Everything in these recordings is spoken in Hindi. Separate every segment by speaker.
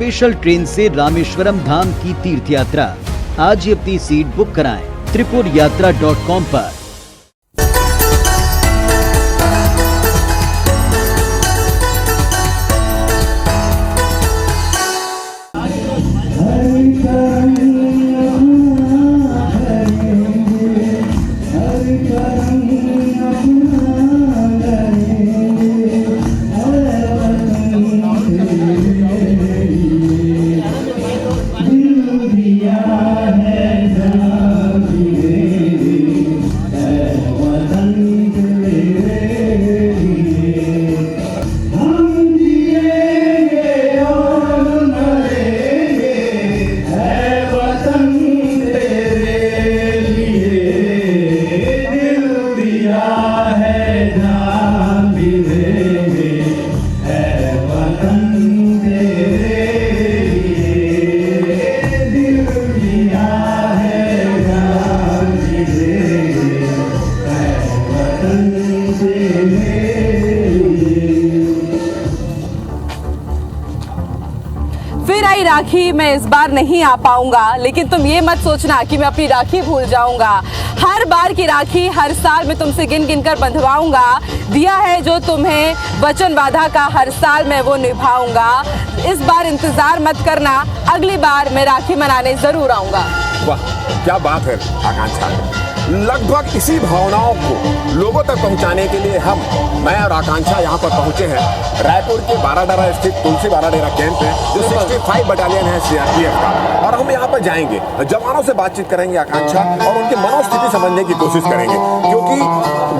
Speaker 1: स्पेशल ट्रेन से रामेश्वरम धाम की तीर्थ यात्रा। आज ही अपनी सीट बुक कराएं tripurayatra.com पर।
Speaker 2: फिर आई राखी, मैं इस बार नहीं आ पाऊंगा, लेकिन तुम ये मत सोचना कि मैं अपनी राखी भूल जाऊंगा। हर बार की राखी हर साल मैं तुमसे गिन गिन कर बंधवाऊंगा। दिया है जो तुम्हें वचन वादा का, हर साल मैं वो निभाऊंगा। इस बार इंतजार मत करना, अगली बार मैं राखी मनाने जरूर आऊंगा।
Speaker 3: वाह, क्या बात है आकांक्षा। लगभग इसी भावनाओं को लोगों तक पहुंचाने के लिए मैं और आकांक्षा यहाँ पर पहुंचे हैं। रायपुर के बाराडरा स्थित तुलसी बाराडेरा कैंप है, जो 65 बटालियन है सीआरपीएफ का, और हम यहाँ पर जाएंगे, जवानों से बातचीत करेंगे आकांक्षा, और उनकी मनोस्थिति समझने की कोशिश करेंगे, क्योंकि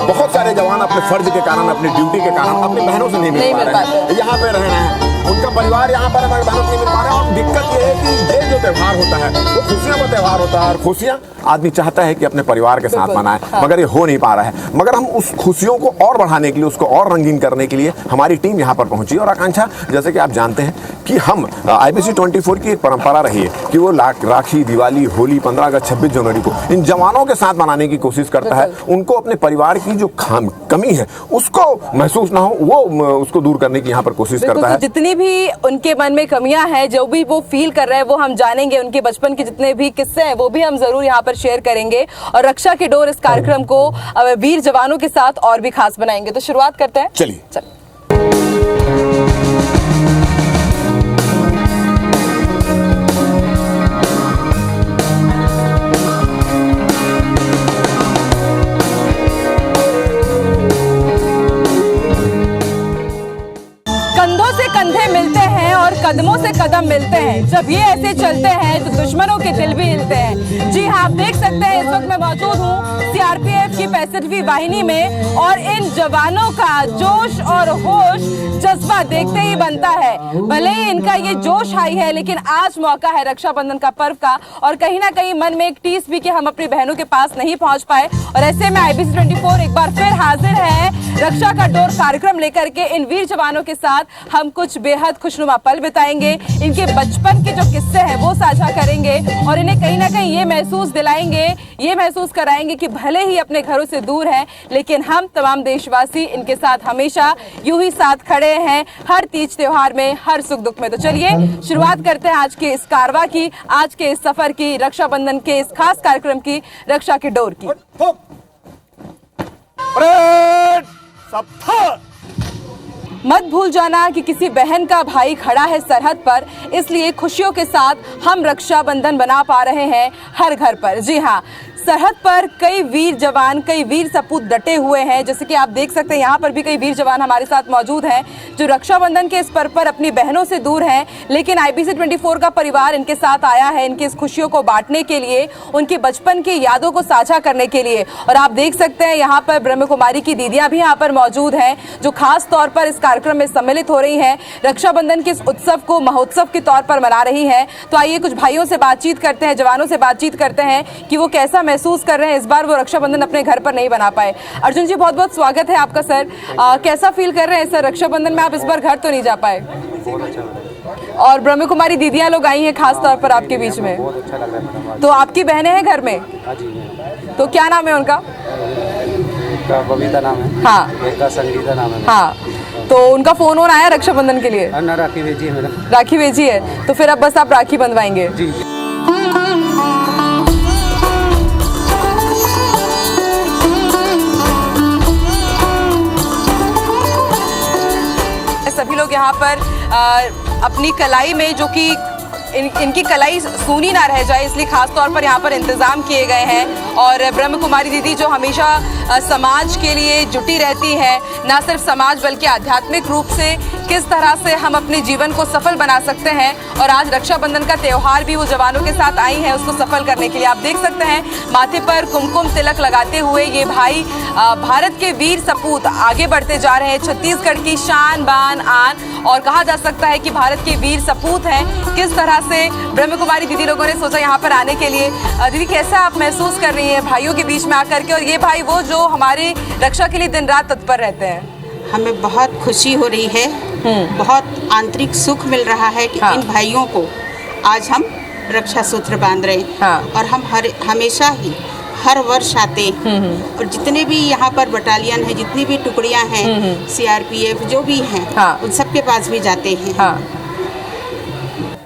Speaker 3: बहुत सारे जवान अपने फर्ज के कारण, अपनी ड्यूटी के कारण अपनी बहनों से नहीं मिल पा रहे हैं। यहाँ पे रहना है, उनका परिवार यहाँ पर हमारे बहनों से नहीं मिल पा रहे हैं। और दिक्कत ये है कि ये जो त्यौहार होता है वो खुशियों का त्यौहार होता है, और खुशियाँ आदमी चाहता है कि अपने परिवार के साथ मनाए, मगर ये हो नहीं पा रहा है। मगर हम उस खुशियों को और बढ़ाने के लिए, उसको और रंगीन करने के लिए हमारी टीम यहाँ पर पहुंची। और आकांक्षा, जैसे कि आप जानते हैं कि हम IBC 24 की एक परंपरा रही है कि वो राखी, दिवाली, होली, 15 अगस्त, 26 जनवरी को इन जवानों के साथ मनाने की कोशिश करता है। उनको अपने परिवार की जो कमी है उसको महसूस ना हो, वो उसको दूर करने की यहाँ पर कोशिश करता है।
Speaker 2: जितनी भी उनके मन में कमियां हैं, जो भी वो फील कर रहे हैं, वो हम जानेंगे। उनके बचपन के जितने भी किस्से हैं वो भी हम जरूर यहाँ पर शेयर करेंगे, और रक्षा की डोर इस कार्यक्रम को वीर जवानों के साथ और भी खास बनाएंगे। तो शुरुआत करते हैं,
Speaker 3: चलिए।
Speaker 2: कंधे मिलते हैं और कदमों से कदम मिलते हैं। जब ये ऐसे चलते हैं तो दुश्मनों के दिल भी हिलते हैं। जी हाँ, आप देख सकते हैं इस वक्त मैं मौजूद हूँ सीआरपीएफ की 65वीं वाहिनी में, और इन जवानों का जोश और होश जज्बा देखते ही बनता है। भले ही इनका ये जोश हाई है, लेकिन आज मौका है रक्षाबंधन का पर्व का, और कहीं ना कहीं मन में एक टीस भी कि हम अपनी बहनों के पास नहीं पहुंच पाए। और ऐसे में IBC 24 एक बार फिर हाजिर है रक्षा का डोर कार्यक्रम लेकर के। इन वीर जवानों के साथ हम कुछ बेहद खुशनुमा पल बिताएंगे, इनके बचपन के जो किस्से हैं वो साझा करेंगे, और इन्हें कहीं ना कहीं ये महसूस दिलाएंगे, ये महसूस कराएंगे कि भले ही अपने घरों से दूर हैं, लेकिन हम तमाम देशवासी इनके साथ हमेशा यूं ही साथ खड़े हैं, हर तीज त्योहार में, हर सुख दुख में। तो चलिए शुरुआत करते हैं आज के इस कारवां की, आज के इस सफर की, रक्षाबंधन के इस खास कार्यक्रम की, रक्षा की डोर की। मत भूल जाना कि किसी बहन का भाई खड़ा है सरहद पर, इसलिए खुशियों के साथ हम रक्षाबंधन बना पा रहे हैं हर घर पर। जी हाँ, सरहद पर कई वीर जवान, कई वीर सपूत डटे हुए हैं। जैसे कि आप देख सकते हैं यहाँ पर भी कई वीर जवान हमारे साथ मौजूद हैं, जो रक्षाबंधन के इस पर्व पर अपनी बहनों से दूर हैं, लेकिन IBC 24 का परिवार इनके साथ आया है, इनकी इस खुशियों को बांटने के लिए, उनके बचपन की यादों को साझा करने के लिए। और आप देख सकते हैं यहाँ पर ब्रह्म कुमारी की दीदियां भी यहाँ पर मौजूद हैं, जो खास तौर पर इस कार्यक्रम में सम्मिलित हो रही हैं, रक्षाबंधन के इस उत्सव को महोत्सव के तौर पर मना रही हैं। तो आइए कुछ भाइयों से बातचीत करते हैं, जवानों से बातचीत करते हैं कि वो कैसा महसूस कर रहे हैं, इस बार वो रक्षाबंधन अपने घर पर नहीं बना पाए। अर्जुन जी, बहुत बहुत स्वागत है आपका सर। कैसा फील कर रहे हैं सर, रक्षाबंधन में आप इस बार घर तो नहीं जा पाए?
Speaker 4: बहुत अच्छा लगा।
Speaker 2: और ब्रह्म कुमारी दीदियां लोग आई हैं खास तौर पर आपके बीच में,
Speaker 4: बहुत अच्छा लग रहा है।
Speaker 2: तो आपकी बहनें हैं घर में?
Speaker 4: हाँ जी।
Speaker 2: तो क्या नाम है उनका?
Speaker 4: एक का बबीता नाम है,
Speaker 2: हाँ,
Speaker 4: एक का संगीता नाम है।
Speaker 2: हाँ। तो उनका फोन वोन आया रक्षाबंधन के लिए?
Speaker 4: ना राखी भेजी है मैडम।
Speaker 2: राखी भेजी है, तो फिर अब बस आप राखी बंधवाएंगे?
Speaker 4: जी।
Speaker 2: सभी लोग यहाँ पर अपनी कलाई में, जो कि इनकी कलाई सूनी ना रह जाए, इसलिए खास तौर पर यहाँ पर इंतजाम किए गए हैं। और ब्रह्म कुमारी दीदी जो हमेशा समाज के लिए जुटी रहती है, ना सिर्फ समाज बल्कि आध्यात्मिक रूप से किस तरह से हम अपने जीवन को सफल बना सकते हैं, और आज रक्षाबंधन का त्यौहार भी वो जवानों के साथ आई है उसको सफल करने के लिए। आप देख सकते हैं माथे पर कुमकुम तिलक लगाते हुए ये भाई भारत के वीर सपूत आगे बढ़ते जा रहे हैं, छत्तीसगढ़ की शान बान आन, और कहा जा सकता है कि भारत के वीर सपूत हैं। किस तरह से ब्रह्म कुमारी दीदी लोगों ने सोचा यहाँ पर आने के लिए। दीदी कैसा आप महसूस कर रही हैं भाइयों के बीच में आकर के, और ये भाई वो जो हमारी रक्षा के लिए दिन रात तत्पर रहते हैं?
Speaker 5: हमें बहुत खुशी हो रही है, बहुत आंतरिक सुख मिल रहा है कि इन भाइयों को आज हम रक्षा सूत्र बांध रहे हैं। और हम हमेशा ही हर वर्ष आते हैं, और जितने भी यहाँ पर बटालियन है, जितनी भी टुकड़ियाँ हैं, CRPF जो भी हैं, उन सब के पास भी जाते हैं।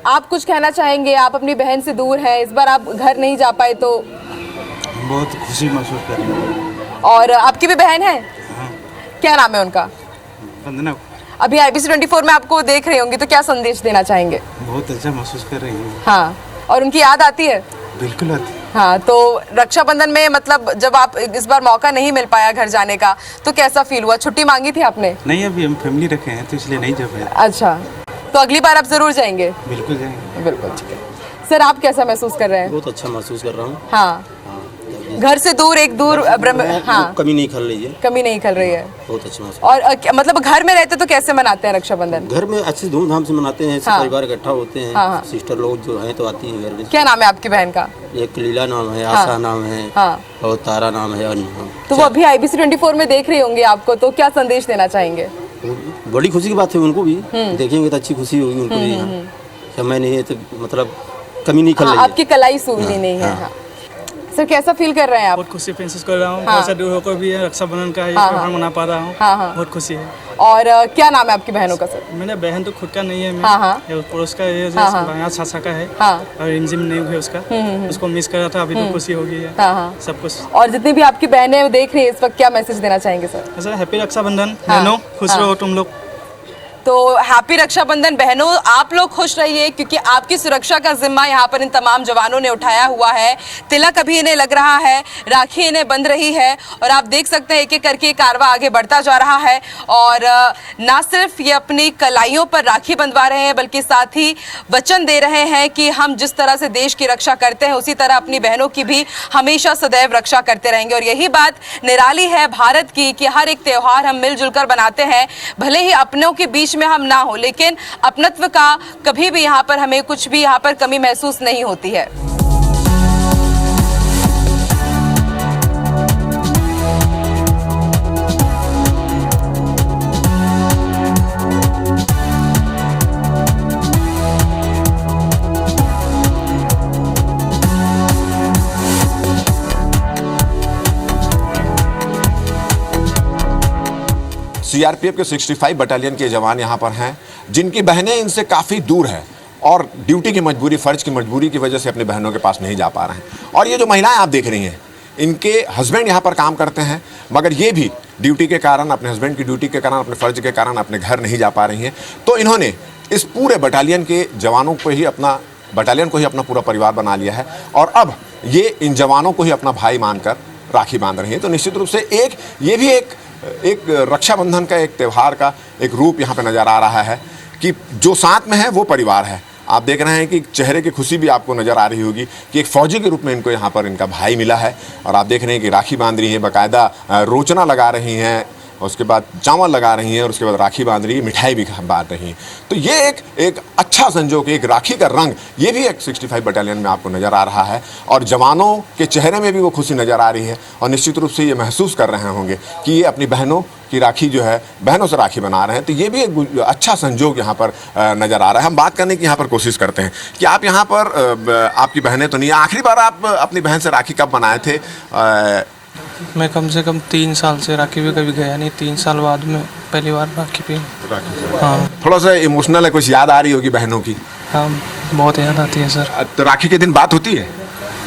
Speaker 2: आप कुछ कहना चाहेंगे? आप अपनी बहन से दूर हैं, इस बार आप घर नहीं जा पाए तो
Speaker 6: बहुत खुशी महसूस कर रही हूँ।
Speaker 2: और आपकी भी बहन है? क्या नाम है उनका?
Speaker 6: वंदना।
Speaker 2: अभी IBC 24 में आपको देख रही होंगी, तो क्या संदेश देना चाहेंगे?
Speaker 6: बहुत अच्छा महसूस कर रही हूँ।
Speaker 2: हाँ, और उनकी याद आती है?
Speaker 6: बिल्कुल आती है।
Speaker 2: हाँ, तो रक्षाबंधन में मतलब जब आप इस बार मौका नहीं मिल पाया घर जाने का, तो कैसा फील हुआ? छुट्टी मांगी थी आपने?
Speaker 6: नहीं, अभी हम फैमिली रखे हैं तो इसलिए नहीं जा पाए।
Speaker 2: अच्छा, तो अगली बार आप जरूर जाएंगे?
Speaker 6: बिल्कुल जाएंगे।
Speaker 2: बिल्कुल, ठीक है। सर आप कैसा महसूस कर रहे हैं?
Speaker 7: बहुत अच्छा महसूस कर रहा हूँ।
Speaker 2: हाँ, घर से दूर, एक दूर हाँ,
Speaker 7: कमी नहीं खल रही है।
Speaker 2: कमी नहीं खल रही है।
Speaker 7: बहुत अच्छा महसूस।
Speaker 2: और मतलब घर में रहते तो कैसे मनाते हैं रक्षाबंधन?
Speaker 7: घर में अच्छी धूमधाम से मनाते हैं, सब परिवार इकट्ठा होते हैं।
Speaker 2: हाँ।
Speaker 7: सिस्टर लोग जो हैं तो आती हैं घर में।
Speaker 2: क्या नाम है आपकी बहन का?
Speaker 7: एक लीला नाम है, आशा नाम है, और तारा नाम है।
Speaker 2: तो वो अभी IBC 24 में देख रही होंगी आपको, तो क्या संदेश देना चाहेंगे?
Speaker 7: बड़ी खुशी की बात है, उनको भी देखेंगे तो अच्छी खुशी होगी उनको भी। समय नहीं है तो मतलब कमी नहीं खल रही है।
Speaker 2: आपकी कलाई सूखनी नहीं है। सर कैसा फील कर रहे हैं आप?
Speaker 8: बहुत खुशी महसूस कर रहा हूँ। घर से दूर होकर भी रक्षाबंधन का त्योहार मना पा रहा हूँ। बहुत खुशी है।
Speaker 2: और क्या नाम है आपकी बहनों का? सर
Speaker 8: मेरा बहन तो खुद का नहीं है, मैं पड़ोस का है, छाछा का है, और रिमझिम नहीं है उसको मिस कर रहा था। अभी तो खुशी हो गई है सब कुछ।
Speaker 2: और जितनी भी आपकी बहनें देख रही है इस वक्त, क्या मैसेज देना चाहेंगे सर?
Speaker 8: हैप्पी रक्षाबंधन बहनों, खुश रहो तुम लोग।
Speaker 2: तो हैप्पी रक्षाबंधन बहनों, आप लोग खुश रहिए, क्योंकि आपकी सुरक्षा का जिम्मा यहाँ पर इन तमाम जवानों ने उठाया हुआ है। तिलक अभी इन्हें लग रहा है, राखी इन्हें बंध रही है, और आप देख सकते हैं एक एक करके कारवां आगे बढ़ता जा रहा है। और ना सिर्फ ये अपनी कलाइयों पर राखी बंधवा रहे हैं, बल्कि साथ ही वचन दे रहे हैं कि हम जिस तरह से देश की रक्षा करते हैं, उसी तरह अपनी बहनों की भी हमेशा सदैव रक्षा करते रहेंगे। और यही बात निराली है भारत की, कि हर एक त्योहार हम मिलजुल कर बनाते हैं, भले ही अपनों के बीच में हम ना हो, लेकिन अपनत्व का कभी भी यहाँ पर हमें कुछ भी यहाँ पर कमी महसूस नहीं होती है।
Speaker 3: CRPF के 65 बटालियन के जवान यहाँ पर हैं, जिनकी बहनें इनसे काफ़ी दूर हैं और ड्यूटी की मजबूरी, फ़र्ज की मजबूरी की वजह से अपनी बहनों के पास नहीं जा पा रहे हैं। और ये जो महिलाएं आप देख रही हैं, इनके हस्बैंड यहाँ पर काम करते हैं, मगर ये भी ड्यूटी के कारण, अपने हस्बैंड की ड्यूटी के कारण, अपने फ़र्ज के कारण अपने घर नहीं जा पा रही हैं। तो इन्होंने इस पूरे बटालियन के जवानों को ही अपना पूरा परिवार बना लिया है, और अब ये इन जवानों को ही अपना भाई मानकर राखी बांध रही हैं। तो निश्चित रूप से ये भी एक रक्षाबंधन का, एक त्यौहार का एक रूप यहाँ पे नज़र आ रहा है, कि जो साथ में है वो परिवार है। आप देख रहे हैं कि चेहरे की खुशी भी आपको नज़र आ रही होगी कि एक फ़ौजी के रूप में इनको यहाँ पर इनका भाई मिला है। और आप देख रहे हैं कि राखी बांध रही है, बाकायदा रोचना लगा रही हैं, उसके बाद चावल लगा रही हैं, और उसके बाद राखी बांध रही है, मिठाई भी बांट रही हैं। तो ये एक अच्छा संजोग, एक राखी का रंग ये भी एक 65 बटालियन में आपको नज़र आ रहा है, और जवानों के चेहरे में भी वो खुशी नज़र आ रही है। और निश्चित रूप से ये महसूस कर रहे होंगे कि ये अपनी बहनों की राखी जो है, बहनों से राखी बना रहे हैं। तो ये भी एक अच्छा संजोग यहाँ पर नज़र आ रहा है। हम बात करने की यहाँ पर कोशिश करते हैं कि आप यहाँ पर, आपकी बहनें तो नहीं, आखिरी बार आप अपनी बहन से राखी कब बनाए थे?
Speaker 8: मैं कम से कम 3 साल से राखी पे कभी गया नहीं। 3 साल बाद में पहली बार राखी पे। हाँ,
Speaker 3: थोड़ा सा इमोशनल है, कुछ याद आ रही होगी बहनों की?
Speaker 8: हाँ, बहुत याद आती है सर।
Speaker 3: तो राखी के दिन बात होती है?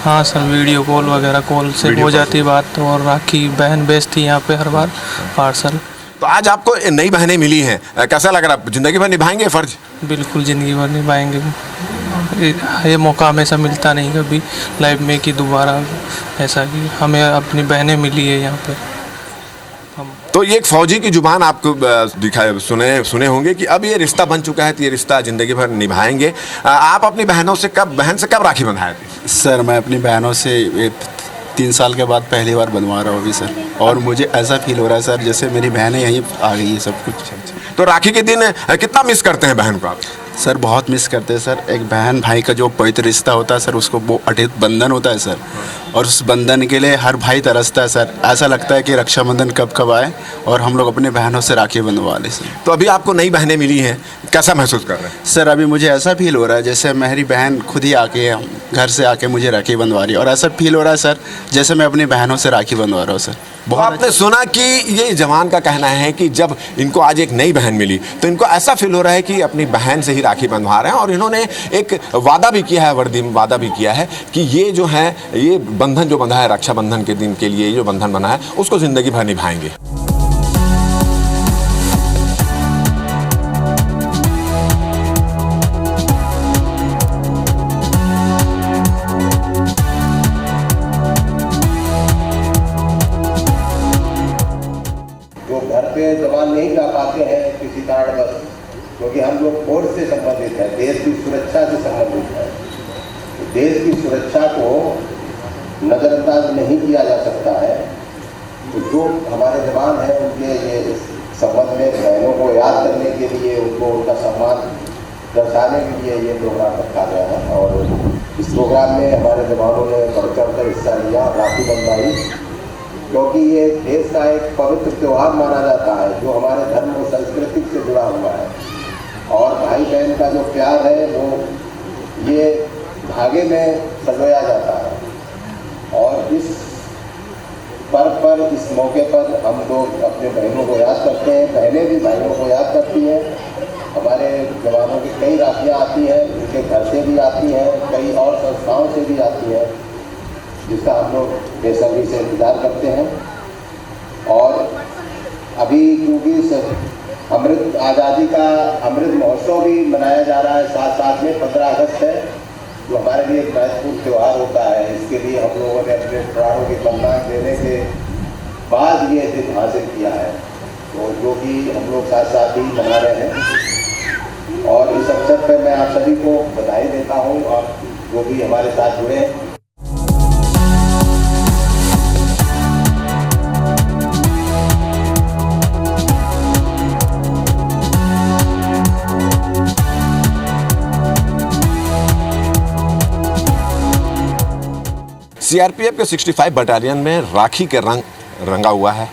Speaker 8: हाँ सर, वीडियो कॉल वगैरह कॉल से हो जाती है बात। और राखी बहन भेजती है यहाँ पे हर बार पार्सल।
Speaker 3: तो आज आपको नई बहनें मिली हैं, कैसा लग रहा है? जिंदगी भर निभाएंगे फर्ज?
Speaker 8: बिल्कुल ज़िंदगी भर निभाएंगे। ये मौका हमेशा मिलता नहीं कभी लाइफ में कि दोबारा ऐसा कि हमें अपनी बहनें मिली है यहाँ पे।
Speaker 3: तो ये एक फौजी की जुबान आपको दिखाए सुने होंगे कि अब ये रिश्ता बन चुका है, तो ये रिश्ता ज़िंदगी भर निभाएंगे। आप अपनी बहन से कब राखी बंधाए थे?
Speaker 6: सर मैं अपनी बहनों से 3 साल के बाद पहली बार बनवा रहा हूँ अभी सर, और मुझे ऐसा फील हो रहा है सर जैसे मेरी बहनें यहीं आ गई है सब कुछ।
Speaker 3: तो राखी के दिन कितना मिस करते हैं बहन को आप?
Speaker 6: सर बहुत मिस करते हैं सर। एक बहन भाई का जो पवित्र रिश्ता होता है सर, उसको वो अटूट बंधन होता है सर, और उस बंधन के लिए हर भाई तरसता है सर। ऐसा लगता है कि रक्षाबंधन कब आए और हम लोग अपने बहनों से राखी बंधवा लें सर।
Speaker 3: तो अभी आपको नई बहनें मिली हैं, कैसा महसूस कर रहे हैं?
Speaker 6: सर अभी मुझे ऐसा फील हो रहा है जैसे मेरी बहन खुद ही आके घर से आके मुझे राखी बंधवा रही है, और ऐसा फील हो रहा है सर जैसे मैं अपनी बहनों से राखी बंधवा रहा हूँ सर।
Speaker 3: तो आपने सुना कि ये जवान का कहना है कि जब इनको आज एक नई बहन मिली तो इनको ऐसा फील हो रहा है कि अपनी बहन से ही राखी बंधवा रहे हैं, और इन्होंने एक वादा भी किया है, वर्दी में वादा भी किया है कि ये जो है, ये बंधन जो बंधा है रक्षाबंधन के दिन के लिए, जो बंधन बना है उसको ज़िंदगी भर निभाएंगे।
Speaker 9: जवान नहीं जा पाते हैं किसी कारणवश, क्योंकि हम लोग फोर्स से संबंधित है, देश की सुरक्षा से संबंधित है। तो देश की सुरक्षा को नजरअंदाज नहीं किया जा सकता है। तो जो हमारे जवान हैं उनके ये संबंध में बहनों को याद करने के लिए, उनको उनका सम्मान दर्शाने के लिए ये प्रोग्राम रखा गया है। और इस प्रोग्राम में हमारे जवानों ने बढ़ चढ़ कर हिस्सा लिया, राखी बंधवाई, क्योंकि ये देश का एक पवित्र त्यौहार माना जाता है जो हमारे धर्म और संस्कृति से जुड़ा हुआ है। और भाई बहन का जो प्यार है वो ये धागे में संजोया जाता है। और इस पर्व पर, इस मौके पर हम लोग अपने बहनों को याद करते हैं, बहनें भी भाइयों को याद करती हैं। हमारे जवानों की कई राखियाँ आती हैं, उनके घर से भी आती हैं, कई और संस्थाओं से भी आती हैं, जिसका हम लोग बेसब्री से इंतज़ार करते हैं। और अभी क्योंकि अमृत आज़ादी का अमृत महोत्सव भी मनाया जा रहा है, साथ साथ में 15 अगस्त है जो हमारे लिए एक महत्वपूर्ण त्यौहार होता है। इसके लिए हम लोगों ने अपने प्राणों की बलिदान देने के बाद ये दिन हासिल किया है, तो जो कि हम लोग साथ साथ ही मना रहे हैं। और इस अवसर पर मैं आप सभी को बधाई देता हूँ, और जो भी हमारे साथ जुड़े हैं।
Speaker 3: सीआरपीएफ के 65 बटालियन में राखी के रंग रंगा हुआ है।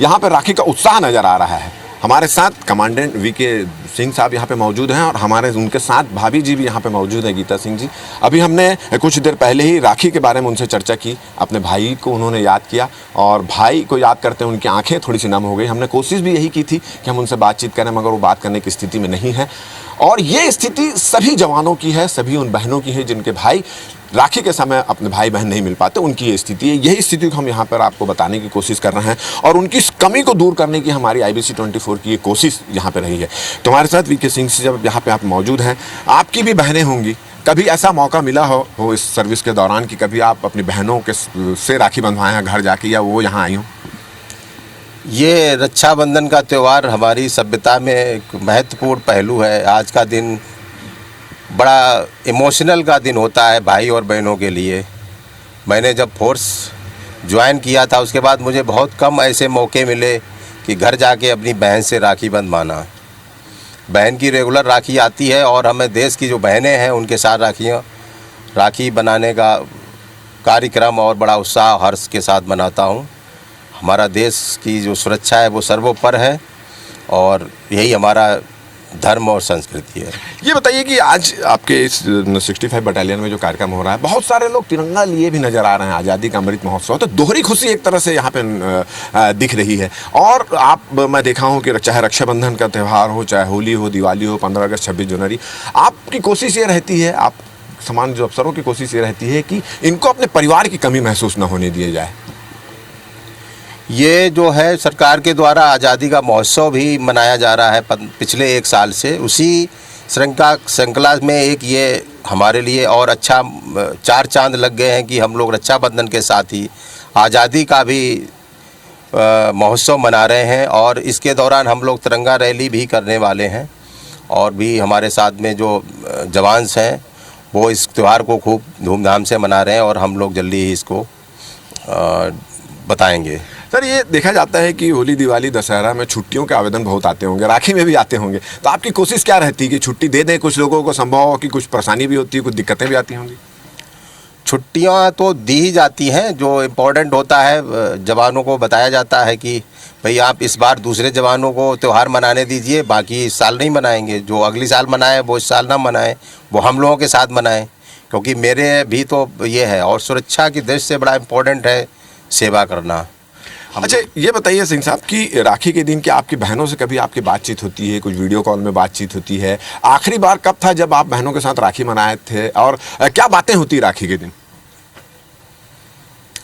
Speaker 3: यहाँ पे राखी का उत्साह नज़र आ रहा है। हमारे साथ कमांडेंट वीके सिंह साहब यहाँ पे मौजूद हैं, और हमारे उनके साथ भाभी जी भी यहाँ पे मौजूद हैं, गीता सिंह जी। अभी हमने कुछ देर पहले ही राखी के बारे में उनसे चर्चा की, अपने भाई को उन्होंने याद किया, और भाई को याद करते उनकी आंखें थोड़ी सी नम हो गई। हमने कोशिश भी यही की थी कि हम उनसे बातचीत करें, मगर वो बात करने की स्थिति में नहीं है। और ये स्थिति सभी जवानों की है, सभी उन बहनों की है जिनके भाई राखी के समय अपने भाई बहन नहीं मिल पाते, उनकी ये स्थिति है। यही स्थिति को हम यहाँ पर आपको बताने की कोशिश कर रहे हैं, और उनकी इस कमी को दूर करने की हमारी IBC 24 की ये कोशिश यहाँ पे रही है। तो हमारे साथ वीके सिंह से जब यहाँ पे आप मौजूद हैं, आपकी भी बहनें होंगी, कभी ऐसा मौका मिला हो इस सर्विस के दौरान कि कभी आप अपनी बहनों के से राखी बंधवाएं हैं घर जाके, या वो यहाँ आई हों?
Speaker 9: ये रक्षाबंधन का त्यौहार हमारी सभ्यता में एक महत्वपूर्ण पहलू है। आज का दिन बड़ा इमोशनल का दिन होता है भाई और बहनों के लिए। मैंने जब फोर्स ज्वाइन किया था उसके बाद मुझे बहुत कम ऐसे मौके मिले कि घर जाके अपनी बहन से राखी बंधवाना। बहन की रेगुलर राखी आती है, और हमें देश की जो बहनें हैं उनके साथ राखी बनाने का कार्यक्रम और बड़ा उत्साह हर्ष के साथ मनाता हूँ। हमारा देश की जो सुरक्षा है वो सर्वोपरि है, और यही हमारा धर्म और संस्कृति है।
Speaker 3: ये बताइए कि आज आपके इस 65 बटालियन में जो कार्यक्रम हो रहा है, बहुत सारे लोग तिरंगा लिए भी नजर आ रहे हैं। आज़ादी का अमृत महोत्सव, तो दोहरी खुशी एक तरह से यहाँ पे दिख रही है। और मैं देखा हूँ कि चाहे रक्षाबंधन का त्यौहार हो, चाहे होली हो, दिवाली हो, 15 अगस्त, 26 जनवरी, आपकी कोशिश ये रहती है, आप समान जो अफसरों की कोशिश ये रहती है कि इनको अपने परिवार की कमी महसूस न होने दिया जाए।
Speaker 9: ये जो है सरकार के द्वारा आज़ादी का महोत्सव भी मनाया जा रहा है पिछले 1 साल से। उसी श्रृंखला में एक ये हमारे लिए और अच्छा 4 चांद लग गए हैं कि हम लोग रक्षाबंधन के साथ ही आज़ादी का भी महोत्सव मना रहे हैं। और इसके दौरान हम लोग तिरंगा रैली भी करने वाले हैं। और भी हमारे साथ में जो जवान हैं वो इस त्यौहार को खूब धूमधाम से मना रहे हैं और हम लोग जल्दी ही इसको बताएंगे।
Speaker 3: सर, ये देखा जाता है कि होली, दिवाली, दशहरा में छुट्टियों के आवेदन बहुत आते होंगे, राखी में भी आते होंगे, तो आपकी कोशिश क्या रहती है कि छुट्टी दे दें? कुछ लोगों को संभव हो कि कुछ परेशानी भी होती है, कुछ दिक्कतें भी आती होंगी।
Speaker 9: छुट्टियां तो दी ही जाती हैं। जो इम्पोर्टेंट होता है जवानों को बताया जाता है कि भाई आप इस बार दूसरे जवानों को त्यौहार मनाने दीजिए, बाकी इस साल नहीं मनाएंगे। जो अगली साल मनाए वो इस साल ना मनाएं, वो हम लोगों के साथ मनाएं, क्योंकि मेरे भी तो ये है। और सुरक्षा की दृष्टि से बड़ा इम्पोर्टेंट है सेवा करना।
Speaker 3: अच्छा, ये बताइए सिंह साहब कि राखी के दिन क्या आपकी बहनों से कभी आपकी बातचीत होती है? कुछ वीडियो कॉल में बातचीत होती है? आखिरी बार कब था जब आप बहनों के साथ राखी मनाए थे, और क्या बातें होती राखी के दिन?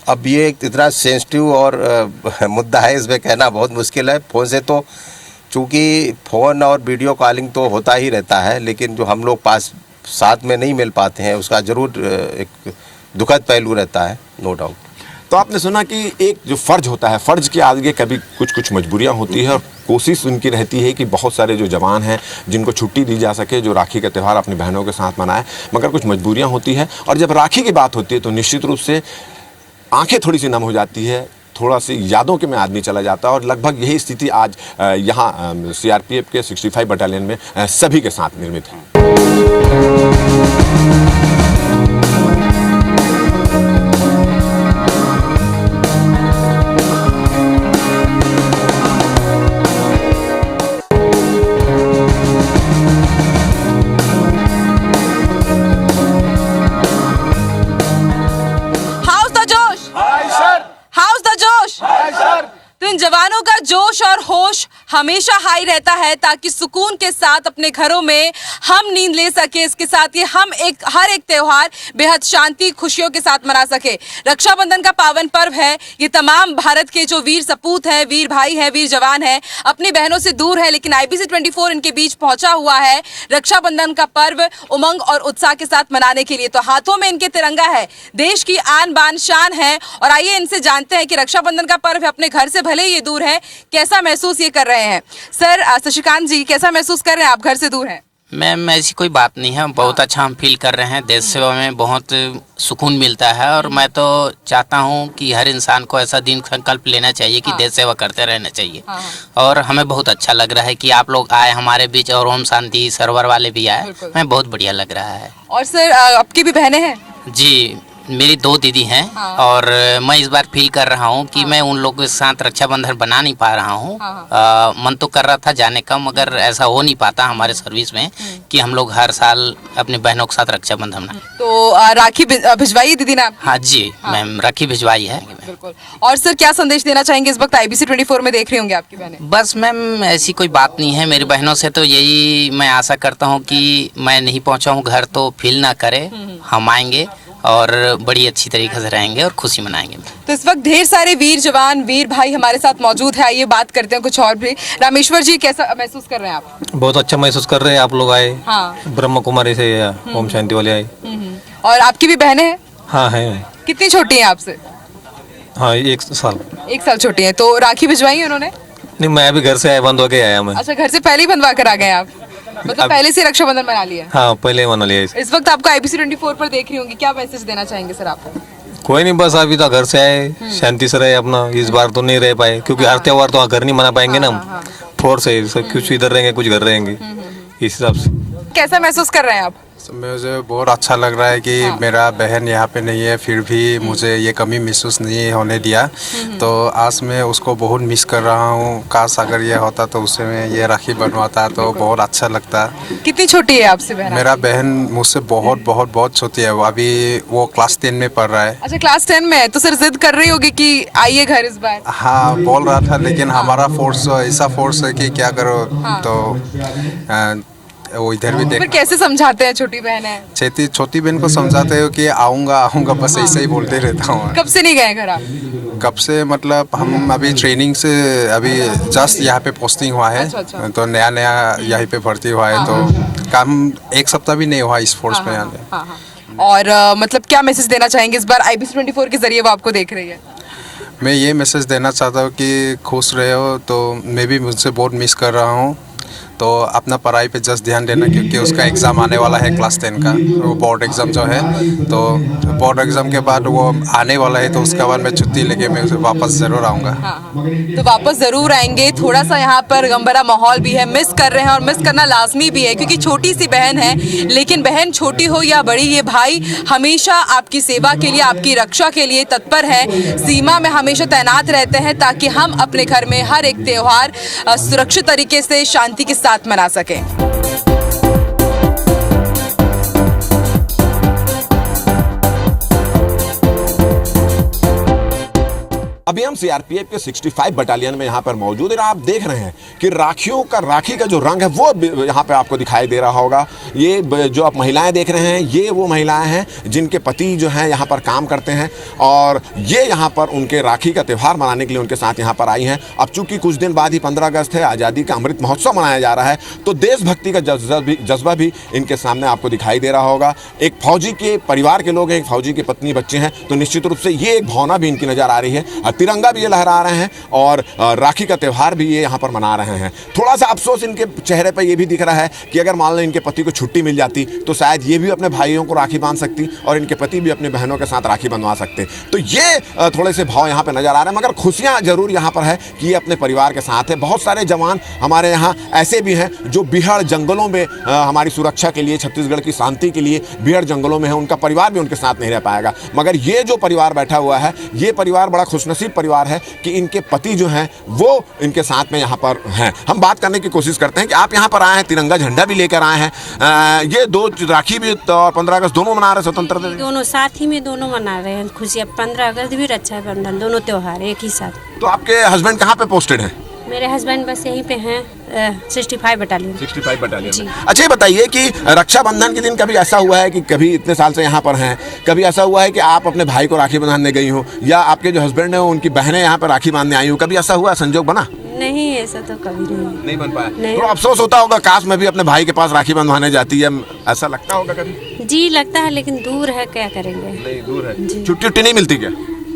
Speaker 9: अब ये एक इतना सेंसिटिव और मुद्दा है, इसमें कहना बहुत मुश्किल है। फ़ोन से तो चूँकि फ़ोन और वीडियो कॉलिंग तो होता ही रहता है, लेकिन जो हम लोग पास साथ में नहीं मिल पाते हैं उसका ज़रूर एक दुखद पहलू रहता है, नो डाउट।
Speaker 3: तो आपने सुना कि एक जो फ़र्ज होता है, फ़र्ज के आगे कभी कुछ मजबूरियां होती है, और कोशिश उनकी रहती है कि बहुत सारे जो जवान हैं जिनको छुट्टी दी जा सके, जो राखी का त्यौहार अपनी बहनों के साथ मनाएं, मगर कुछ मजबूरियां होती है। और जब राखी की बात होती है तो निश्चित रूप से आंखें थोड़ी सी नम हो जाती है, थोड़ा सी यादों के में आदमी चला जाता है। और लगभग यही स्थिति आज यहाँ CRPF के 65 बटालियन में सभी के साथ निर्मित है।
Speaker 2: तो इन जवानों का जोश और होश हमेशा हाई रहता है ताकि सुकून के साथ अपने घरों में हम नींद ले सके। इसके साथ ही हम हर एक त्योहार बेहद शांति खुशियों के साथ मना सके। रक्षाबंधन का पावन पर्व है। ये तमाम भारत के जो वीर सपूत हैं, वीर भाई हैं, वीर जवान हैं, अपनी बहनों से दूर है, लेकिन IBC 24 इनके बीच पहुंचा हुआ है रक्षाबंधन का पर्व उमंग और उत्साह के साथ मनाने के लिए। तो हाथों में इनके तिरंगा है, देश की आन बान शान है। और आइए इनसे जानते हैं कि रक्षाबंधन का पर्व है, अपने घर से भले ये दूर है, कैसा महसूस ये कर रहे हैं। सर शशिकांत जी, कैसा महसूस कर रहे हैं आप, घर से दूर हैं?
Speaker 10: मैम, ऐसी कोई बात नहीं है, बहुत अच्छा हम फील कर रहे हैं। देश सेवा में बहुत सुकून मिलता है, और मैं तो चाहता हूं कि हर इंसान को ऐसा दिन संकल्प लेना चाहिए कि देश सेवा करते रहना चाहिए। और हमें बहुत अच्छा लग रहा है कि आप लोग आए हमारे बीच, और ओम शांति सर्वर वाले भी आए, हमें बहुत बढ़िया लग रहा है।
Speaker 2: और सर आपकी भी बहनें हैं?
Speaker 10: जी, मेरी 2 दीदी हैं। और मैं इस बार फील कर रहा हूँ कि मैं उन लोगों के साथ रक्षाबंधन बना नहीं पा रहा हूँ। मन तो कर रहा था जाने का, मगर ऐसा हो नहीं पाता हमारे सर्विस में कि हम लोग हर साल अपनी बहनों के साथ रक्षाबंधन मनाएं।
Speaker 2: तो राखी भिजवाई दीदी ने?
Speaker 10: हाँ जी मैम, राखी भिजवाई है।
Speaker 2: बिल्कुल। और सर क्या संदेश देना चाहेंगे इस वक्त IBC 24 में देख रही होंगी आपकी बहनें?
Speaker 10: बस मैम, ऐसी कोई बात नहीं है। मेरी बहनों से तो यही मैं आशा करता हूँ कि मैं नहीं पहुँचा हूँ घर तो फील ना करे, हम आएंगे और बड़ी अच्छी तरीके से रहेंगे और खुशी मनाएंगे।
Speaker 2: तो इस वक्त ढेर सारे वीर जवान, वीर भाई हमारे साथ मौजूद है। आइए बात करते हैं कुछ और भी। रामेश्वर जी, कैसा महसूस कर रहे हैं आप?
Speaker 11: बहुत अच्छा महसूस कर रहे हैं। आप लोग आए, ब्रह्म कुमारी से ओम शांति वाले आए।
Speaker 2: और आपकी भी बहनें हैं?
Speaker 11: हाँ है।
Speaker 2: कितनी छोटी हैं आपसे?
Speaker 11: हाँ, 1 साल।
Speaker 2: 1 साल छोटी हैं। तो राखी भिजवाई उन्होंने?
Speaker 11: नहीं, मैं अभी घर से आया, बंधवा के आया मैं।
Speaker 2: अच्छा, घर से पहले ही बंधवा कर आ गए आप? मतलब पहले से रक्षाबंधन मना लिया?
Speaker 11: हाँ, पहले मना लिया।
Speaker 2: इस वक्त आपको IBC 24 पर देख रही होंगी, क्या मैसेज देना चाहेंगे सर आप?
Speaker 11: कोई नहीं, बस अभी तो घर से आए, शांति से रहे अपना। इस बार तो नहीं रह पाए, क्योंकि हर त्योहार तो घर नहीं मना पाएंगे ना हम। फोर्स है, सब कुछ इधर रहेंगे, कुछ घर रहेंगे, इस हिसाब से।
Speaker 2: कैसा महसूस कर रहे हैं आप?
Speaker 11: मुझे बहुत अच्छा लग रहा है कि मेरा बहन यहाँ पे नहीं है, फिर भी मुझे ये कमी महसूस नहीं होने दिया। तो आज मैं उसको बहुत मिस कर रहा हूँ। काश अगर ये होता तो उससे मैं ये राखी बनवाता तो बहुत अच्छा लगता।
Speaker 2: कितनी छोटी है आपसे बहन?
Speaker 11: मेरा बहन मुझसे बहुत बहुत बहुत छोटी है। वो अभी वो क्लास 10 में पढ़ रहा है।
Speaker 2: अच्छा, क्लास 10 में है, तो सर जिद कर रही होगी कि आइए घर इस बार।
Speaker 11: हाँ बोल रहा था, लेकिन हमारा फोर्स ऐसा फोर्स है कि क्या करो। तो वो इधर भी देख।
Speaker 2: फिर कैसे समझाते हैं? छोटी बहन है।
Speaker 11: छोटी बहन को समझाते हो कि आऊँगा आऊँगा, बस ऐसे ही बोलते रहता हूँ।
Speaker 2: कब से नहीं गए घर आप?
Speaker 11: कब से मतलब हम अभी ट्रेनिंग से अभी जस्ट यहाँ पे पोस्टिंग हुआ है। अच्छा। तो नया नया यहीं पे भर्ती हुआ है। तो काम 1 सप्ताह भी नहीं हुआ इस फोर्स में आने।
Speaker 2: और मतलब क्या मैसेज देना चाहेंगे इस बार IBC 24 के जरिए? वो आपको देख रही है।
Speaker 11: मैं ये मैसेज देना चाहता हूँ कि खुश रहे हो। तो मैं भी मुझसे बहुत मिस कर रहा हूँ। तो अपना पढ़ाई पे जस्ट ध्यान देना, क्योंकि उसका एग्ज़ाम आने वाला है क्लास 10 का, वो बोर्ड एग्ज़ाम जो है। तो बोर्ड एग्ज़ाम के बाद वो आने वाला है, तो उसके बाद मैं छुट्टी लेके मैं उसे वापस ज़रूर आऊँगा।
Speaker 2: तो वापस ज़रूर आएंगे। थोड़ा सा यहाँ पर गम भरा माहौल भी है, मिस कर रहे हैं और मिस करना लाजमी भी है, क्योंकि छोटी सी बहन है। लेकिन बहन छोटी हो या बड़ी, ये भाई हमेशा आपकी सेवा के लिए, आपकी रक्षा के लिए तत्पर है। सीमा में हमेशा तैनात रहते हैं ताकि हम अपने घर में हर एक त्यौहार सुरक्षित तरीके से शांति के साथ मना सकें।
Speaker 3: अभी हम सीआरपीएफ के 65 बटालियन में यहाँ पर मौजूद है। आप देख रहे हैं कि राखी का जो रंग है वो यहाँ पे आपको दिखाई दे रहा होगा। ये जो आप महिलाएं देख रहे हैं, ये वो महिलाएं हैं जिनके पति जो हैं यहाँ पर काम करते हैं, और ये यहाँ पर उनके राखी का त्यौहार मनाने के लिए उनके साथ यहाँ पर आई हैं। अब चूंकि कुछ दिन बाद ही 15 अगस्त है, आज़ादी का अमृत महोत्सव मनाया जा रहा है, तो देशभक्ति का जज्बा भी इनके सामने आपको दिखाई दे रहा होगा। एक फौजी के परिवार के लोग हैं, एक फौजी की पत्नी बच्चे हैं, तो निश्चित रूप से ये एक भावना भी इनकी नज़र आ रही है। तिरंगा भी ये लहरा रहे हैं और राखी का त्यौहार भी ये यहाँ पर मना रहे हैं। थोड़ा सा अफसोस इनके चेहरे पर ये भी दिख रहा है कि अगर मान लो इनके पति को छुट्टी मिल जाती तो शायद ये भी अपने भाइयों को राखी बांध सकती और इनके पति भी अपने बहनों के साथ राखी बंधवा सकते। तो ये थोड़े से भाव यहाँ पर नजर आ रहे हैं, मगर खुशियाँ जरूर यहाँ पर है कि ये अपने परिवार के साथ है। बहुत सारे जवान हमारे यहाँ ऐसे भी हैं जो बिहार जंगलों में हमारी सुरक्षा के लिए, छत्तीसगढ़ की शांति के लिए बिहार जंगलों में है। उनका परिवार भी उनके साथ नहीं रह पाएगा, मगर ये जो परिवार बैठा हुआ है, ये परिवार बड़ा खुशनसीब परिवार है कि इनके पति जो हैं वो इनके साथ में यहाँ पर हैं। हम बात करने की कोशिश करते हैं कि आप यहाँ पर आए हैं, तिरंगा झंडा भी लेकर आए हैं। ये दो राखी भी और 15 अगस्त दोनों मना रहे हैं, स्वतंत्रता
Speaker 12: दोनों साथ ही में दोनों मना रहे हैं खुशियाँ। 15 अगस्त भी, रक्षाबंधन, दोनों त्योहार एक ही साथ।
Speaker 3: तो आपके हस्बैंड कहाँ पे पोस्टेड हैं?
Speaker 12: मेरे हस्बैंड बस यहीं पे हैं, 65 बटालियन।
Speaker 3: 65 बटालियन। अच्छा ये बताइए कि रक्षाबंधन के दिन कभी ऐसा हुआ है कि कभी इतने साल से यहाँ पर हैं, कभी ऐसा हुआ है कि आप अपने भाई को राखी बांधने गई हो, या आपके जो हस्बैंड हैं उनकी बहनें यहाँ पर राखी बांधने आई हो, कभी ऐसा हुआ, संजोग बना?
Speaker 12: नहीं, ऐसा तो कभी नहीं
Speaker 3: बन पाया। तो अफसोस होता होगा, काश मैं भी अपने भाई के पास राखी बंधवाने जाती है, ऐसा लगता होगा कभी?
Speaker 12: जी लगता है, लेकिन दूर है, क्या करेंगे।
Speaker 3: नहीं, दूर है। छुट्टी नहीं मिलती क्या?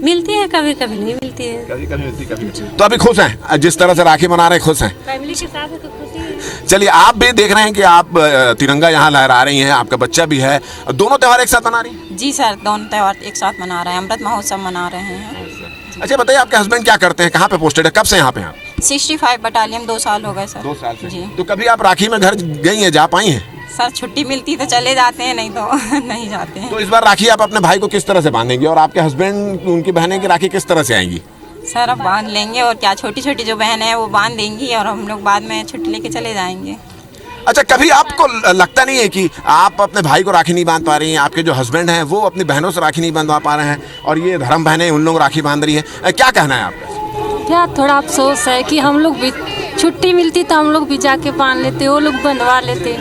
Speaker 12: मिलती है, कभी कभी नहीं मिलती है।
Speaker 3: कभी मिलती, कभी। तो अभी खुश हैं जिस तरह से राखी मना रहे हैं, खुश हैं?
Speaker 12: फैमिली के साथ है तो खुशी है।
Speaker 3: चलिए, आप भी देख रहे हैं कि आप तिरंगा यहाँ लहरा रही हैं, आपका बच्चा भी है, दोनों त्यौहार एक साथ मना रही हैं?
Speaker 13: जी सर, दोनों त्यौहार एक साथ मना रहे हैं, अमृत महोत्सव मना रहे हैं।
Speaker 3: अच्छा बताइए, आपके हस्बैंड क्या करते हैं, कहाँ पे पोस्टेड है, कब से यहाँ पे हैं?
Speaker 13: 65 बटालियन, 2 साल हो गए सर।
Speaker 3: 2 साल से
Speaker 13: जी।
Speaker 3: तो कभी आप राखी में घर गई हैं, जा पाई हैं?
Speaker 13: सर छुट्टी मिलती तो चले जाते हैं, नहीं तो नहीं जाते हैं।
Speaker 3: तो इस बार राखी आप अपने भाई को किस तरह से बांधेंगी, और आपके हस्बैंड उनकी बहनें की राखी किस तरह से आएंगी?
Speaker 13: सर अब बांध लेंगे, और क्या, छोटी छोटी जो बहन है वो बांध देंगी और हम लोग बाद में छुट्टी लेके चले जाएंगे।
Speaker 3: अच्छा, कभी आपको लगता नहीं है कि आप अपने भाई को राखी नहीं बांध पा रही हैं, आपके जो हस्बैंड हैं वो अपनी बहनों से राखी नहीं बांधवा पा रहे हैं, और ये धर्म बहनें उन लोग राखी बांध रही है, क्या कहना है आपका?
Speaker 12: क्या थोड़ा अफसोस है कि हम लोग भी छुट्टी मिलती तो हम लोग भी जाके बांध लेते, वो लोग बंधवा लेते।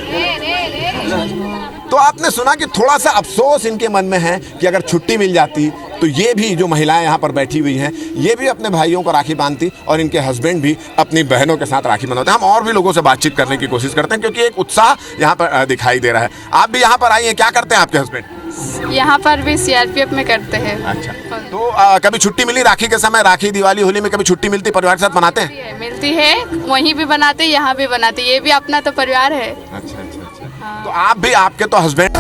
Speaker 3: तो आपने सुना कि थोड़ा सा अफसोस इनके मन में है कि अगर छुट्टी मिल जाती तो ये भी जो महिलाएं यहाँ पर बैठी हुई हैं, ये भी अपने भाइयों को राखी बांधती और इनके हस्बैंड भी अपनी बहनों के साथ राखी बांधते हैं। हम और भी लोगों से बातचीत करने की कोशिश करते हैं, क्योंकि एक उत्साह यहाँ पर दिखाई दे रहा है। आप भी यहाँ पर आई हैं, क्या करते हैं आपके हस्बैंड?
Speaker 14: यहाँ पर भी सीआरपीएफ में करते हैं।
Speaker 3: अच्छा, तो कभी छुट्टी मिली राखी के समय, राखी, दिवाली, होली में कभी छुट्टी मिलती, परिवार के साथ मनाते हैं?
Speaker 14: मिलती है, वहीं भी बनाते, यहाँ भी बनाते, ये भी अपना तो परिवार है।
Speaker 3: अच्छा। तो आप भी, आपके तो हस्बैंड।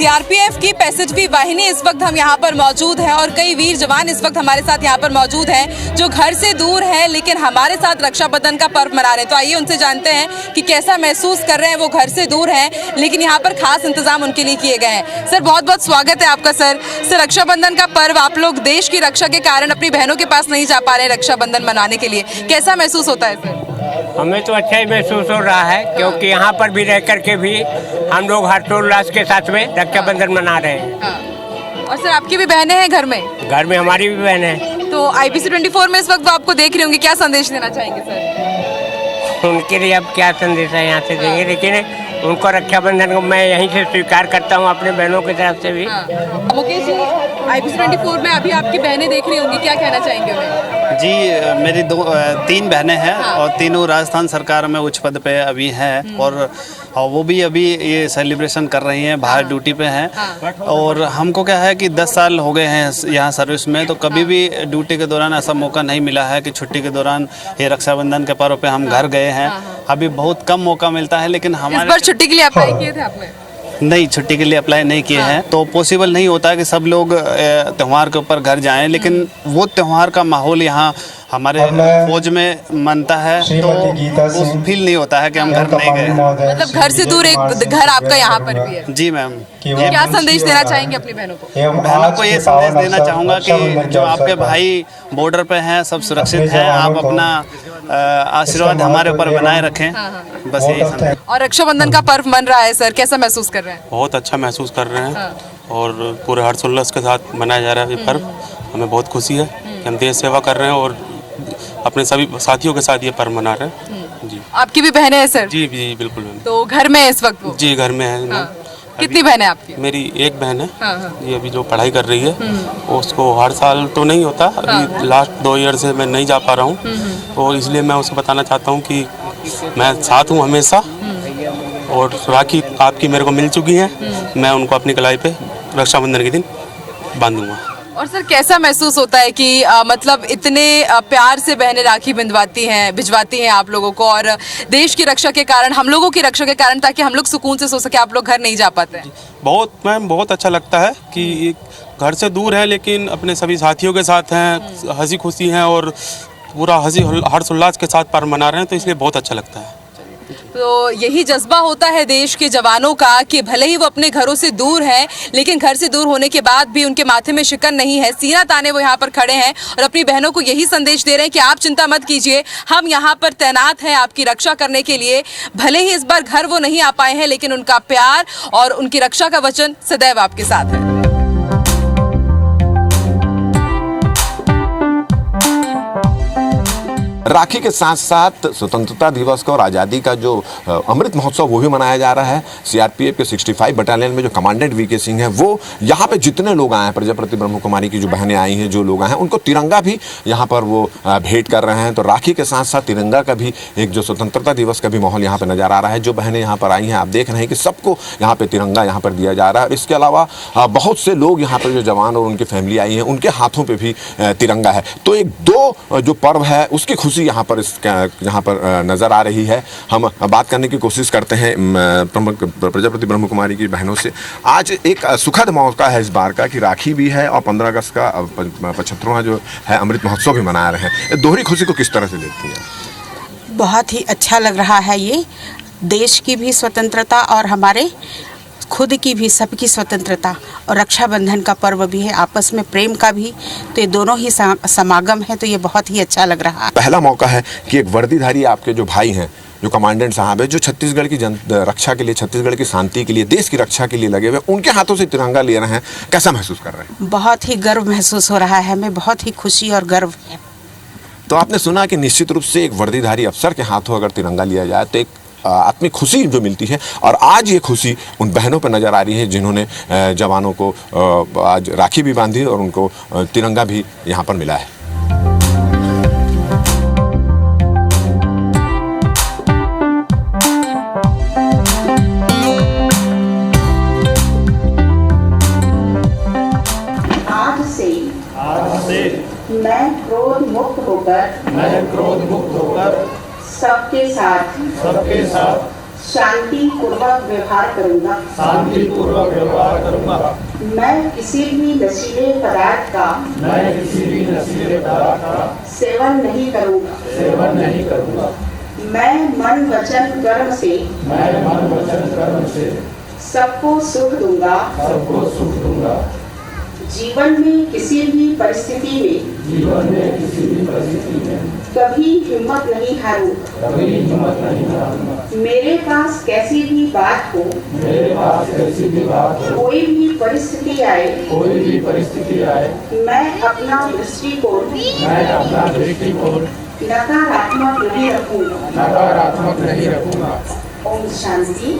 Speaker 2: सीआरपीएफ की 65वीं वाहिनी इस वक्त हम यहाँ पर मौजूद हैं और कई वीर जवान इस वक्त हमारे साथ यहाँ पर मौजूद हैं जो घर से दूर हैं लेकिन हमारे साथ रक्षाबंधन का पर्व मना रहे हैं। तो आइए उनसे जानते हैं कि कैसा महसूस कर रहे हैं। वो घर से दूर हैं लेकिन यहाँ पर खास इंतजाम उनके लिए किए गए हैं। सर बहुत बहुत स्वागत है आपका। सर रक्षाबंधन का पर्व, आप लोग देश की रक्षा के कारण अपनी बहनों के पास नहीं जा पा रहे हैं रक्षाबंधन मनाने के लिए, कैसा महसूस होता है सर?
Speaker 15: हमें तो अच्छा ही महसूस हो रहा है क्योंकि यहाँ पर भी रह करके भी हम लोग हर्षोल्लास के साथ में रक्षाबंधन मना रहे हैं।
Speaker 2: और सर आपकी भी बहनें हैं घर में?
Speaker 15: घर में हमारी भी बहन है।
Speaker 2: तो IPC 24 में इस वक्त वो आपको देख रही होंगी, क्या संदेश देना चाहेंगे सर?
Speaker 15: उनके लिए अब क्या संदेश है यहाँ से देंगे, लेकिन उनको रक्षाबंधन को मैं यहीं से स्वीकार करता हूँ अपने बहनों की तरफ से भी।
Speaker 2: मुकेश जी, IPC 24 में अभी आपकी बहनें देख रही होंगी, क्या कहना चाहेंगे उन्हें?
Speaker 16: जी, मेरी तीन बहनें हैं और तीनों राजस्थान सरकार में उच्च पद पे अभी हैं और वो भी अभी ये सेलिब्रेशन कर रही हैं, बाहर ड्यूटी पे हैं। और हमको क्या है कि 10 साल हो गए हैं यहाँ सर्विस में, तो कभी भी ड्यूटी के दौरान ऐसा मौका नहीं मिला है कि छुट्टी के दौरान ये रक्षाबंधन के पर्व पे हम घर गए हैं। अभी बहुत कम मौका मिलता है, लेकिन हमारे
Speaker 2: इस बार छुट्टी के लिए अप्लाई किए थे आपने?
Speaker 16: नहीं, छुट्टी के लिए अप्लाई नहीं किए हैं, तो पॉसिबल नहीं होता कि सब लोग त्यौहार के ऊपर घर जाएं, लेकिन वो त्यौहार का माहौल यहाँ हमारे फौज में मनता है तो वो फील नहीं होता है कि हम घर नहीं गए।
Speaker 2: मतलब घर से दूर एक घर आपका यहाँ पर भी है?
Speaker 16: जी मैम।
Speaker 2: क्या संदेश देना चाहेंगे अपनी बहनों को?
Speaker 16: बहनों को ये संदेश देना चाहूँगा कि जो आपके भाई बॉर्डर पे हैं सब सुरक्षित हैं, आप अपना आशीर्वाद हमारे ऊपर बनाए रखें, बस यही संदेश।
Speaker 2: और रक्षाबंधन का पर्व मन रहा है सर, कैसा महसूस कर रहे हैं?
Speaker 17: बहुत अच्छा महसूस कर रहे हैं और पूरे हर्षोल्लास के साथ मनाया जा रहा है ये पर्व। हमें बहुत खुशी है कि हम देश सेवा कर रहे हैं और अपने सभी साथियों के साथ ये पर्व मना रहे हैं। जी।
Speaker 2: आपकी भी बहनें हैं सर?
Speaker 17: जी जी बिल्कुल मैम।
Speaker 2: तो घर में है इस वक्त वो?
Speaker 17: जी घर में है।
Speaker 2: कितनी बहनें आपकी?
Speaker 17: मेरी एक बहन है, ये अभी जो पढ़ाई कर रही है उसको हर साल तो नहीं होता, अभी लास्ट 2 ईयर से मैं नहीं जा पा रहा हूँ, तो इसलिए मैं उसको बताना चाहता हूँ कि मैं साथ हूँ हमेशा और राखी आपकी मेरे को मिल चुकी है, मैं उनको अपनी कलाई पे रक्षाबंधन के दिन बांधूंगा।
Speaker 2: और सर कैसा महसूस होता है कि मतलब इतने प्यार से बहनें राखी भिजवाती हैं आप लोगों को, और देश की रक्षा के कारण, हम लोगों की रक्षा के कारण, ताकि हम लोग सुकून से सो सके, आप लोग घर नहीं जा पाते हैं?
Speaker 17: बहुत मैम, बहुत अच्छा लगता है कि घर से दूर है लेकिन अपने सभी साथियों के साथ हैं, हंसी खुशी हैं और पूरा हर्षोल्लास के साथ पर्व मना रहे हैं, तो इसलिए बहुत अच्छा लगता है।
Speaker 2: तो यही जज्बा होता है देश के जवानों का कि भले ही वो अपने घरों से दूर हैं लेकिन घर से दूर होने के बाद भी उनके माथे में शिकन नहीं है, सीना ताने वो यहाँ पर खड़े हैं और अपनी बहनों को यही संदेश दे रहे हैं कि आप चिंता मत कीजिए, हम यहाँ पर तैनात हैं आपकी रक्षा करने के लिए। भले ही इस बार घर वो नहीं आ पाए हैं लेकिन उनका प्यार और उनकी रक्षा का वचन सदैव आपके साथ है।
Speaker 3: राखी के साथ साथ स्वतंत्रता दिवस का और आज़ादी का जो अमृत महोत्सव वो भी मनाया जा रहा है। सीआरपीएफ के 65 बटालियन में जो कमांडेंट वीके सिंह हैं वो यहाँ पे जितने लोग आए हैं, प्रजापति ब्रह्म कुमारी की जो बहनें आई हैं, जो लोग आए हैं, उनको तिरंगा भी यहाँ पर वो भेंट कर रहे हैं। तो राखी के साथ साथ तिरंगा का भी एक जो स्वतंत्रता दिवस का भी माहौल यहाँ पर नज़र आ रहा है। जो बहनें यहाँ पर आई हैं, आप देख रहे हैं कि सबको यहाँ पर तिरंगा यहाँ पर दिया जा रहा है। और इसके अलावा बहुत से लोग यहाँ पर जो जवान और उनकी फैमिली आई हैं, उनके हाथों पर भी तिरंगा है। तो एक दो जो पर्व है उसकी खुशी यहाँ पर नज़र आ रही है। हम बात करने की कोशिश करते हैं प्रजापति ब्रह्म कुमारी की बहनों से। आज एक सुखद मौका है इस बार का कि राखी भी है और 15 अगस्त का 75वां जो है अमृत महोत्सव भी मना रहे हैं। दोहरी खुशी को किस तरह से देखती हैं?
Speaker 5: बहुत ही अच्छा लग रहा है, ये देश की भी स्वतंत्रता और हमारे खुद की भी, सबकी स्वतंत्रता, और रक्षाबंधन का पर्व भी है, आपस में प्रेम का भी, तो ये दोनों ही समागम है, तो ये बहुत ही अच्छा लग रहा है।
Speaker 3: पहला मौका है कि एक वर्दीधारी आपके जो भाई हैं, जो कमांडेंट साहब है, जो छत्तीसगढ़ की रक्षा के लिए, छत्तीसगढ़ की शांति के लिए, देश की रक्षा के लिए लगे हुए, उनके हाथों से तिरंगा ले रहे हैं, कैसा महसूस कर रहे हैं?
Speaker 5: बहुत ही गर्व महसूस हो रहा है, हमें बहुत ही खुशी और गर्व है।
Speaker 3: तो आपने सुना कि निश्चित रूप से एक वर्दीधारी अफसर के हाथों अगर तिरंगा लिया जाए तो एक आत्मिक खुशी जो मिलती है, और आज ये खुशी उन बहनों पर नज़र आ रही है जिन्होंने जवानों को आज राखी भी बांधी और उनको तिरंगा भी यहाँ पर मिला है।
Speaker 5: आज से मैं क्रोध मुक्त होकर सबके साथ शांति पूर्वक व्यवहार करूंगा।
Speaker 18: शांति पूर्वक व्यवहार करूंगा।
Speaker 5: मैं किसी भी नशीले पदार्थ का सेवन नहीं करूंगा। मैं मन वचन कर्म से सबको सुख दूंगा। जीवन में किसी भी परिस्थिति में कभी हिम्मत नहीं हारूंगा। मेरे पास कैसी भी बात हो, कोई भी परिस्थिति आए, मैं अपना दृष्टिकोण नकारात्मक नहीं रखूंगा। ओम शांति।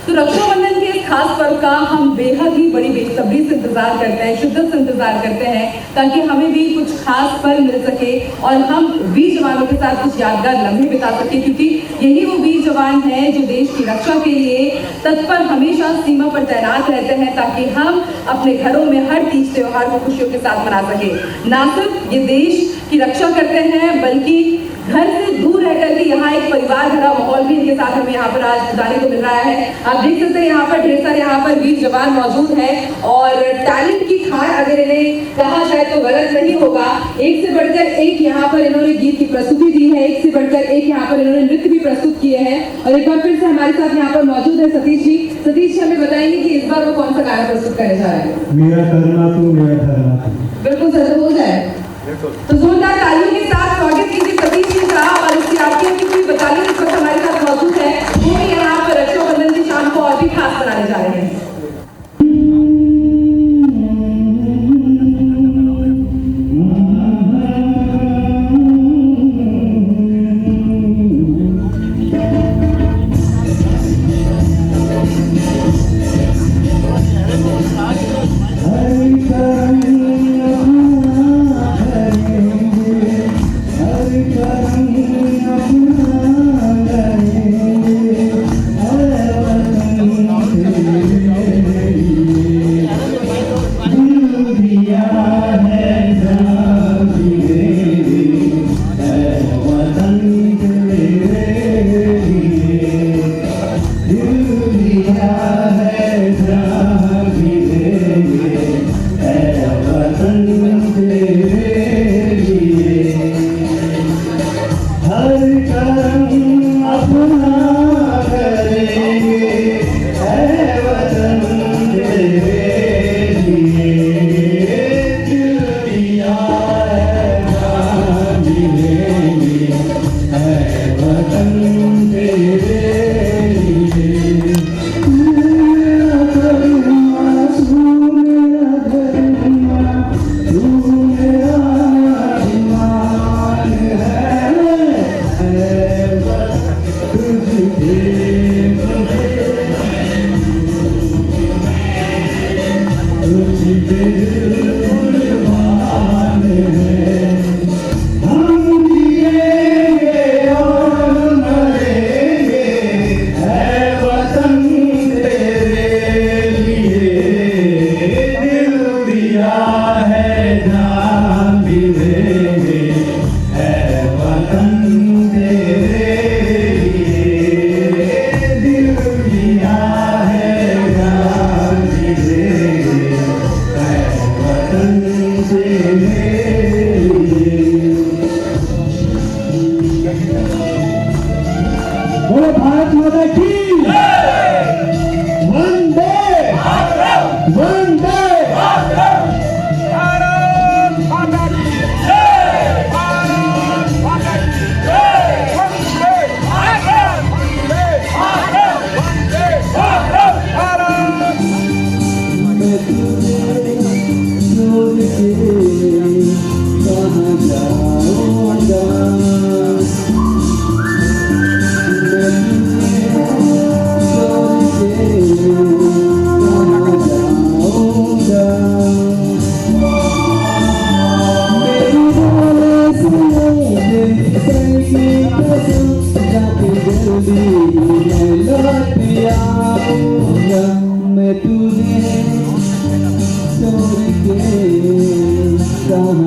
Speaker 2: तो रक्षाबंधन के इस खास पर्व का हम बेहद ही बड़ी बेसब्री से इंतजार करते हैं, शिद्दत से इंतजार करते हैं, ताकि हमें भी कुछ खास पल मिल सके और हम वीर जवानों के साथ कुछ यादगार लम्हे बिता सके, क्योंकि यही वो वीर जवान हैं जो देश की रक्षा के लिए तत्पर हमेशा सीमा पर तैनात रहते हैं, ताकि हम अपने घरों में हर तीज त्योहार को खुशियों के साथ मना सके। ना सिर्फ ये देश की रक्षा करते हैं, बल्कि घर से दूर रह करके यहाँ एक परिवार भरा माहौल भी इनके साथ हमें यहाँ पर आज गुजारने को मिल रहा है। आप देख सकते हैं यहाँ पर ढेर सारे यहाँ पर वीर जवान मौजूद हैं और टैलेंट की खान अगर इन्हें कहा जाए तो गलत नहीं होगा। एक से बढ़कर एक यहाँ पर इन्होंने गीत की प्रस्तुति दी है, एक से बढ़कर एक यहाँ पर इन्होंने नृत्य भी प्रस्तुत किए हैं। और एक बार फिर से हमारे साथ यहाँ पर मौजूद है सतीश जी। सतीश जी हमें बताएंगे कि इस बार वो कौन सा गाना प्रस्तुत करने जा रहे हैं?
Speaker 18: मेरा करना तू।
Speaker 2: बिल्कुल सर, हो जाए तो जोरदार तालियों के साथ स्वागत कीजिए सतीश जी का। और सीआरपीएफ की पूरी बटालियन इस वक्त हमारे साथ मौजूद है, वो यहाँ पर रक्षाबंधन की शाम को और भी खास बनाने जा रहे हैं।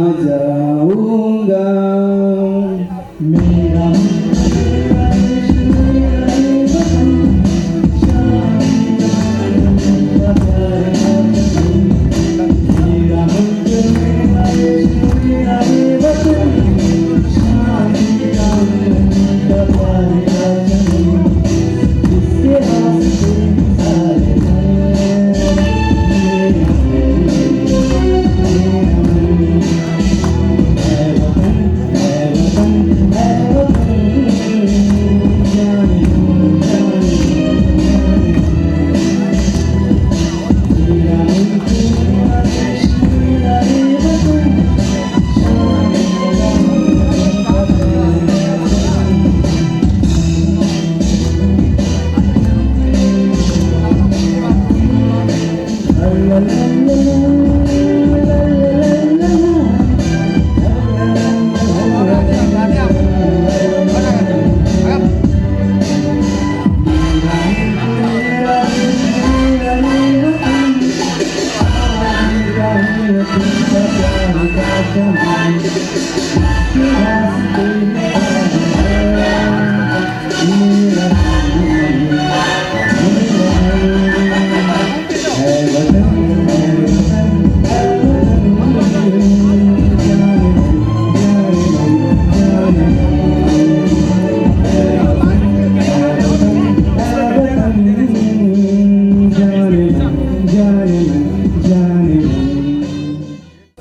Speaker 18: जाऊंगा मेरा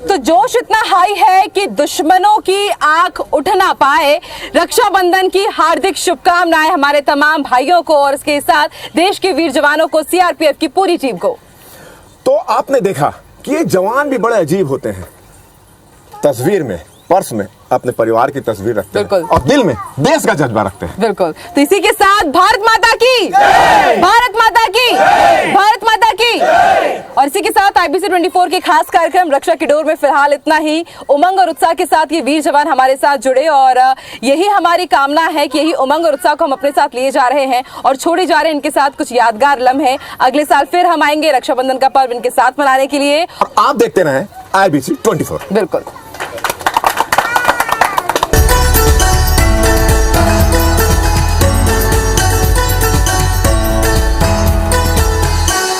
Speaker 2: तो जोश इतना हाई है कि दुश्मनों की आंख उठ ना पाए। रक्षाबंधन की हार्दिक शुभकामनाएं हमारे तमाम भाइयों को और इसके साथ देश के वीर जवानों को, सीआरपीएफ की पूरी टीम को।
Speaker 3: तो आपने देखा कि ये जवान भी बड़े अजीब होते हैं। तस्वीर में, पर्स में अपने परिवार की तस्वीर रखते हैं और दिल में देश का जज्बा रखते हैं।
Speaker 2: बिल्कुल। तो इसी के साथ भारत माता की, भारत माता की, भारत माता की। और इसी के साथ IBC 24 के खास कार्यक्रम रक्षा की डोर में फिलहाल इतना ही। उमंग और उत्साह के साथ ये वीर जवान हमारे साथ जुड़े और यही हमारी कामना है कि यही उमंग और उत्साह को हम अपने साथ लिए जा रहे हैं और छोड़े जा रहे हैं इनके साथ कुछ यादगार लम्हे। अगले साल फिर हम आएंगे रक्षाबंधन का पर्व इनके साथ मनाने के लिए।
Speaker 3: और आप देखते रहें IBC 24।
Speaker 2: बिल्कुल।